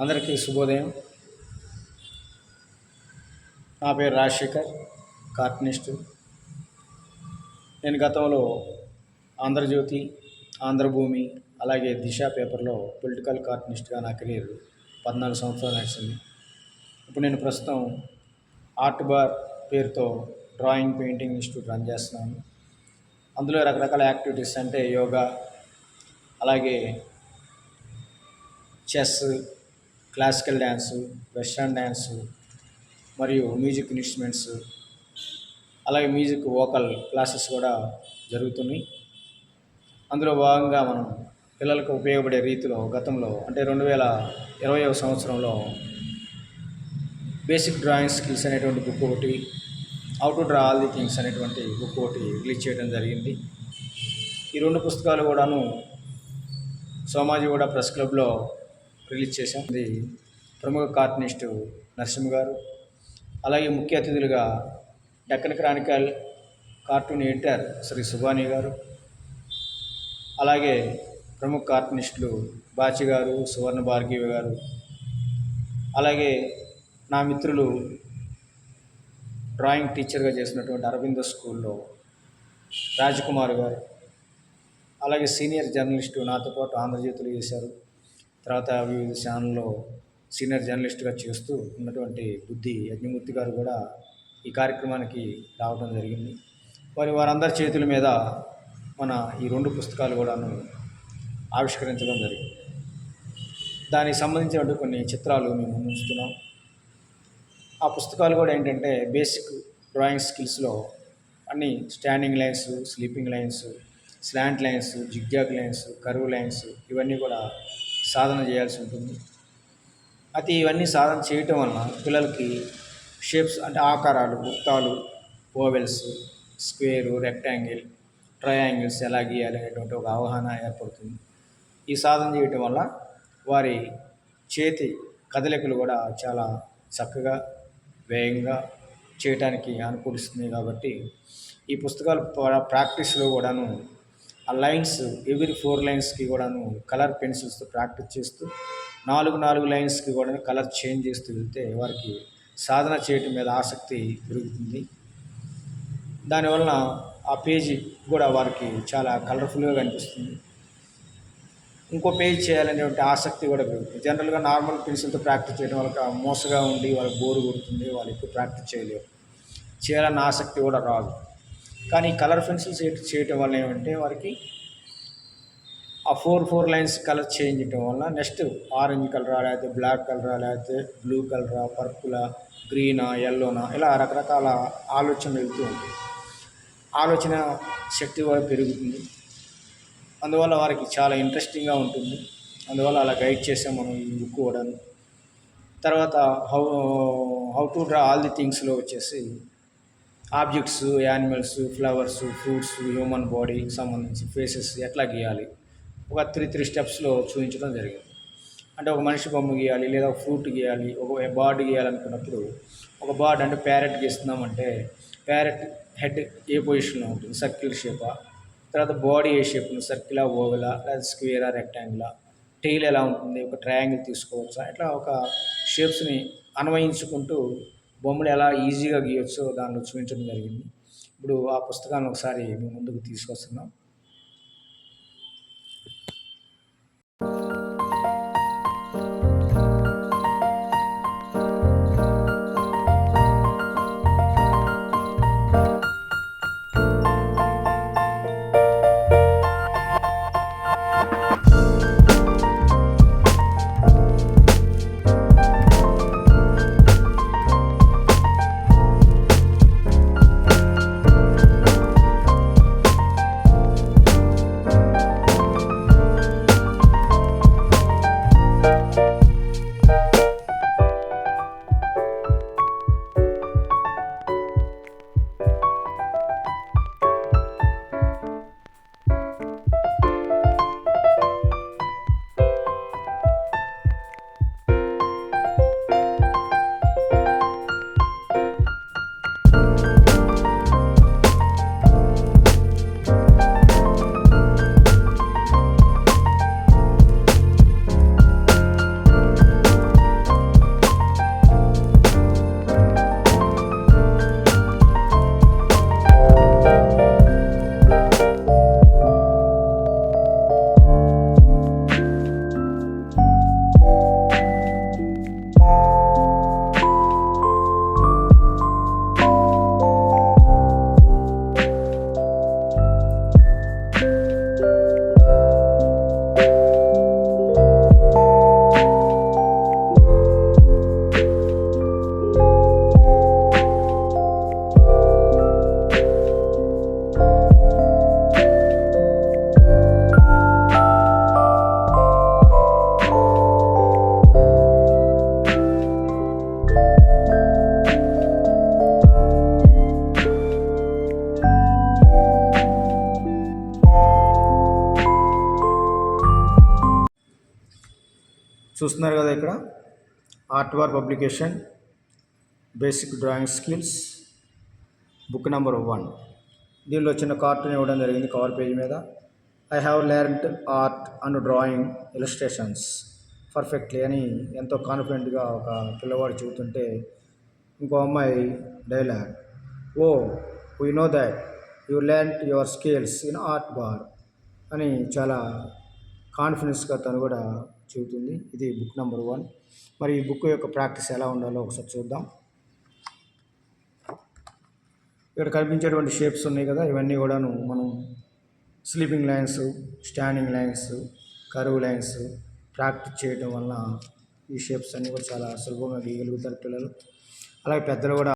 అందరికీ శుభోదయం. నా పేరు రాజశేఖర్, కార్టూనిస్టు. నేను గతంలో ఆంధ్రజ్యోతి, ఆంధ్రభూమి, అలాగే దిశ పేపర్లో పొలిటికల్ కార్టూనిస్ట్గా నా కెరీర్ 14 సంవత్సరాలు నడిచింది. ఇప్పుడు నేను ప్రస్తుతం ఆర్ట్ బార్ పేరుతో డ్రాయింగ్, పెయింటింగ్ ఇన్స్టిట్యూట్ రన్ చేస్తున్నాను. అందులో రకరకాల యాక్టివిటీస్ అంటే యోగా, అలాగే chess, classical dance, western dance మరియు మ్యూజిక్ ఇన్స్ట్రుమెంట్స్, అలాగే మ్యూజిక్ వోకల్ క్లాసెస్ కూడా జరుగుతున్నాయి. అందులో భాగంగా మనం పిల్లలకు ఉపయోగపడే రీతిలో గతంలో అంటే 2020వ సంవత్సరంలో బేసిక్ డ్రాయింగ్ స్కిల్స్ అనేటువంటి బుక్ ఒకటి, how to draw all the things అనేటువంటి బుక్ ఒకటి రిలీజ్ చేయడం జరిగింది. ఈ 2 పుస్తకాలు కూడాను సోమాజిగూడ ప్రెస్ క్లబ్లో రిలీజ్ చేశాం. ఇది ప్రముఖ కార్టూనిస్టు నరసింహ గారు, అలాగే ముఖ్య అతిథులుగా డెక్కన్ క్రానికల్ కార్టూన్ ఎడిటర్ శ్రీ సుబాని గారు, అలాగే ప్రముఖ కార్టూనిస్టులు బాచి గారు, సువర్ణ భార్గవి గారు, అలాగే నా మిత్రులు డ్రాయింగ్ టీచర్గా చేసినటువంటి అరవిందో స్కూల్లో రాజకుమార్ గారు, అలాగే సీనియర్ జర్నలిస్టు నాతో పాటు ఆంధ్రజ్యోతిలో చేశారు, తర్వాత వివిధ ఛానల్లో సీనియర్ జర్నలిస్ట్గా చేస్తూ ఉన్నటువంటి బుద్ధి యజ్ఞమూర్తి గారు కూడా ఈ కార్యక్రమానికి రావడం జరిగింది. వారందరి చేతుల మీద మన ఈ 2 పుస్తకాలు కూడాను ఆవిష్కరించడం జరిగింది. దానికి సంబంధించినటువంటి కొన్ని చిత్రాలు మేము ఉంచుతున్నాం. ఆ పుస్తకాలు కూడా ఏంటంటే బేసిక్ డ్రాయింగ్ స్కిల్స్లో అన్ని standing lines, sleeping lines, slant lines, zigzag lines, curve lines ఇవన్నీ కూడా సాధన చేయాల్సి ఉంటుంది. అయితే ఇవన్నీ సాధన చేయటం వలన పిల్లలకి షేప్స్ అంటే ఆకారాలు, వృత్తాలు, ఓవెల్స్, స్క్వేరు, రెక్టాంగిల్, ట్రయాంగిల్స్ ఎలా గీయాలి అనేటువంటి ఒక అవగాహన ఏర్పడుతుంది. ఈ సాధన చేయటం వల్ల వారి చేతి కదలికలు కూడా చాలా చక్కగా, వేగంగా చేయటానికి అనుకూలిస్తుంది. కాబట్టి ఈ పుస్తకాలు ప్రాక్టీస్లో కూడాను ఆ లైన్స్ ఎవ్రీ 4 లైన్స్కి కూడాను కలర్ పెన్సిల్స్తో ప్రాక్టీస్ చేస్తూ 4 లైన్స్కి కూడా కలర్ చేంజ్ చేస్తూ వెళ్తే వారికి సాధన చేయటం మీద ఆసక్తి పెరుగుతుంది. దానివలన ఆ పేజీ కూడా వారికి చాలా కలర్ఫుల్గా కనిపిస్తుంది. ఇంకో పేజ్ చేయాలనేటువంటి ఆసక్తి కూడా పెరుగుతుంది. జనరల్గా నార్మల్ పెన్సిల్తో ప్రాక్టీస్ చేయడం వాళ్ళకి మోసగా ఉండి వాళ్ళకి బోరు కొడుతుంది, వాళ్ళు ఎక్కువ ప్రాక్టీస్ చేయలేరు, చేయాలన్న ఆసక్తి కూడా రాదు. కానీ కలర్ పెన్సిల్స్ చేయటం వల్ల ఏమంటే వారికి ఆ 4 లైన్స్ కలర్ చేంజ్ చేయటం వల్ల నెక్స్ట్ ఆరెంజ్ కలరా, లేకపోతే బ్లాక్ కలరా, లేకపోతే బ్లూ కలరా, పర్పులా, గ్రీనా, ఎల్లోనా, ఇలా రకరకాల ఆలోచనలు వెళ్తూ ఉంటాయి. ఆలోచన శక్తి కూడా పెరుగుతుంది. అందువల్ల వారికి చాలా ఇంట్రెస్టింగ్గా ఉంటుంది. అందువల్ల అలా గైడ్ చేసాం మనం ఈ బుక్ కూడా. తర్వాత how to draw all the థింగ్స్లో వచ్చేసి objects, animals, flowers, fruits, human బాడీకి సంబంధించి ఫేసెస్ ఎట్లా గీయాలి ఒక 3 స్టెప్స్లో చూపించడం జరిగింది. అంటే ఒక మనిషి బొమ్మ గీయాలి, లేదా ఒక ఫ్రూట్ గీయాలి, ఒక బర్డ్ గీయాలనుకున్నప్పుడు ఒక బర్డ్ అంటే ప్యారెట్ గీస్తున్నామంటే ప్యారెట్ హెడ్ ఏ పొజిషన్లో ఉంటుంది, సర్కిల్ షేపా, తర్వాత బాడీ ఏ షేప్ ఉంది, సర్కిలా, ఓవెలా, లేదా స్క్వేరా, రెక్టాంగిలా, టెయిల్ ఎలా ఉంటుంది, ఒక ట్రయాంగిల్ తీసుకోవచ్చా, ఇట్లా ఒక షేప్స్ని అన్వయించుకుంటూ బొమ్మలు ఎలా ఈజీగా గీయొచ్చో దానిలో చూపించడం జరిగింది. ఇప్పుడు ఆ పుస్తకాన్ని ఒకసారి మీ ముందుకు తీసుకొస్తున్నాం. చూస్తున్నారు కదా ఇక్కడ art war publication basic drawing skills book number 1. దీనిలో చిన్న కార్టూన్ ఇవ్వడం జరిగింది కవర్ పేజ్ మీద. I have learned art and drawing illustrations perfectly అని ఎంతో కాన్ఫిడెంట్గా ఒక పిల్లవాడు చెబుతుంటే ఇంకో అమ్మాయి dialogue, oh we know that you learn your skills in art bar అని చాలా కాన్ఫిడెన్స్గా తను కూడా చెబుతుంది. ఇది బుక్ నెంబర్ 1. మరి ఈ బుక్ యొక్క ప్రాక్టీస్ ఎలా ఉండాలో ఒకసారి చూద్దాం. ఇక్కడ కనిపించేటువంటి షేప్స్ ఉన్నాయి కదా, ఇవన్నీ కూడాను మనం sleeping lines, standing lines, curve lines practice చేయడం వలన ఈ షేప్స్ అన్నీ కూడా చాలా సులభంగా గీయగలుగుతారు పిల్లలు. అలాగే పెద్దలు కూడా